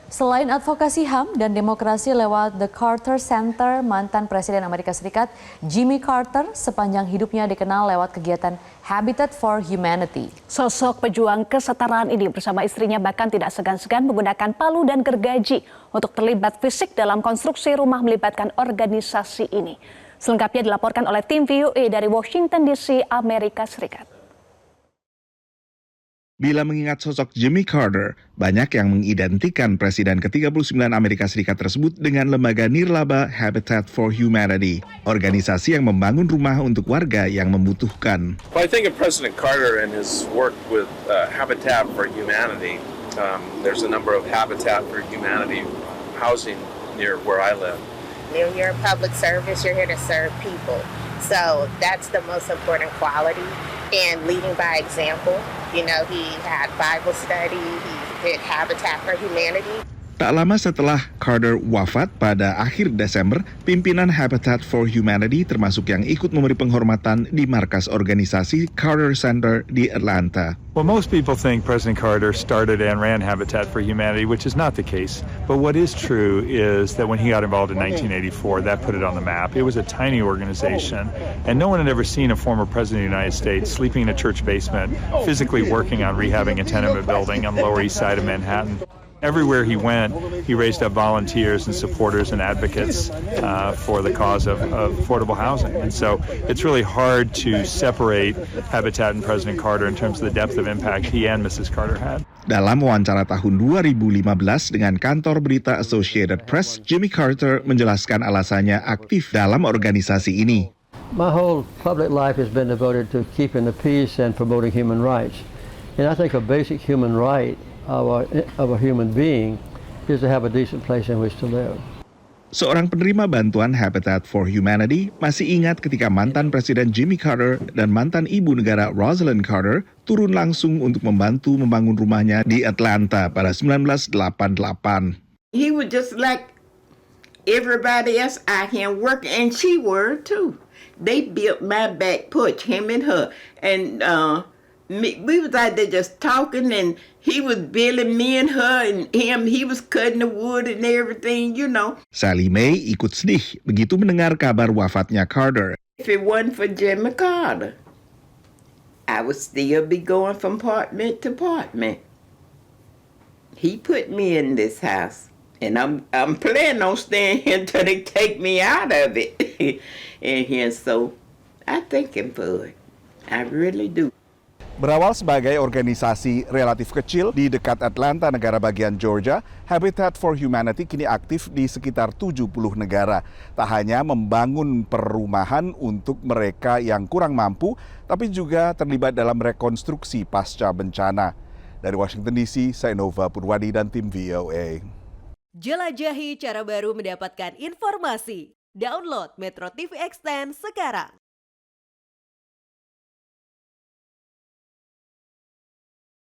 Selain advokasi HAM dan demokrasi lewat The Carter Center, mantan Presiden Amerika Serikat Jimmy Carter sepanjang hidupnya dikenal lewat kegiatan Habitat for Humanity. Sosok pejuang kesetaraan ini bersama istrinya bahkan tidak segan-segan menggunakan palu dan gergaji untuk terlibat fisik dalam konstruksi rumah melibatkan organisasi ini. Selengkapnya dilaporkan oleh tim VOA dari Washington DC, Amerika Serikat. Bila mengingat sosok Jimmy Carter, banyak yang mengidentikan Presiden ke-39 Amerika Serikat tersebut dengan lembaga nirlaba Habitat for Humanity, organisasi yang membangun rumah untuk warga yang membutuhkan. Well, I think of President Carter and his work with Habitat for Humanity. There's a number of Habitat for Humanity housing near where I live. You're in public service, you're here to serve people. So that's the most important quality. And leading by example, you know, he had Bible study, he did Habitat for Humanity. Tak lama setelah Carter wafat pada akhir Desember, pimpinan Habitat for Humanity termasuk yang ikut memberi penghormatan di markas organisasi Carter Center di Atlanta. Well, most people think President Carter started and ran Habitat for Humanity, which is not the case. But what is true is that when he got involved in 1984, that put it on the map. It was a tiny organization, and no one had ever seen a former president of the United States sleeping in a church basement, physically working on rehabbing a tenement building on the Lower East Side of Manhattan. Everywhere he went, he raised up volunteers and supporters and advocates for the cause of affordable housing. And so it's really hard to separate Habitat and President Carter in terms of the depth of impact he and Mrs. Carter had. Dalam wawancara tahun 2015 dengan kantor berita Associated Press, Jimmy Carter menjelaskan alasannya aktif dalam organisasi ini. My whole public life has been devoted to keeping the peace and promoting human rights. And I think a basic human right of a human being is to have a decent place in which to live. Seorang penerima bantuan Habitat for Humanity masih ingat ketika mantan Presiden Jimmy Carter dan mantan Ibu Negara Rosalynn Carter turun langsung untuk membantu membangun rumahnya di Atlanta pada 1988. He was just like everybody else out here working, and she were too. They built my back porch, him and her, and we was out there just talking, and he was building me and her and him. He was cutting the wood and everything, you know. Sally Mae ikut sedih begitu mendengar kabar wafatnya Carter. If it wasn't for Jimmy Carter, I would still be going from apartment to apartment. He put me in this house, and I'm planning on staying here until they take me out of it. And here, so I thank him for it. I really do. Berawal sebagai organisasi relatif kecil di dekat Atlanta, negara bagian Georgia, Habitat for Humanity kini aktif di sekitar 70 negara. Tak hanya membangun perumahan untuk mereka yang kurang mampu, tapi juga terlibat dalam rekonstruksi pasca bencana. Dari Washington DC, saya Nova Purwadi dan tim VOA. Jelajahi cara baru mendapatkan informasi. Download Metro TV Extend sekarang.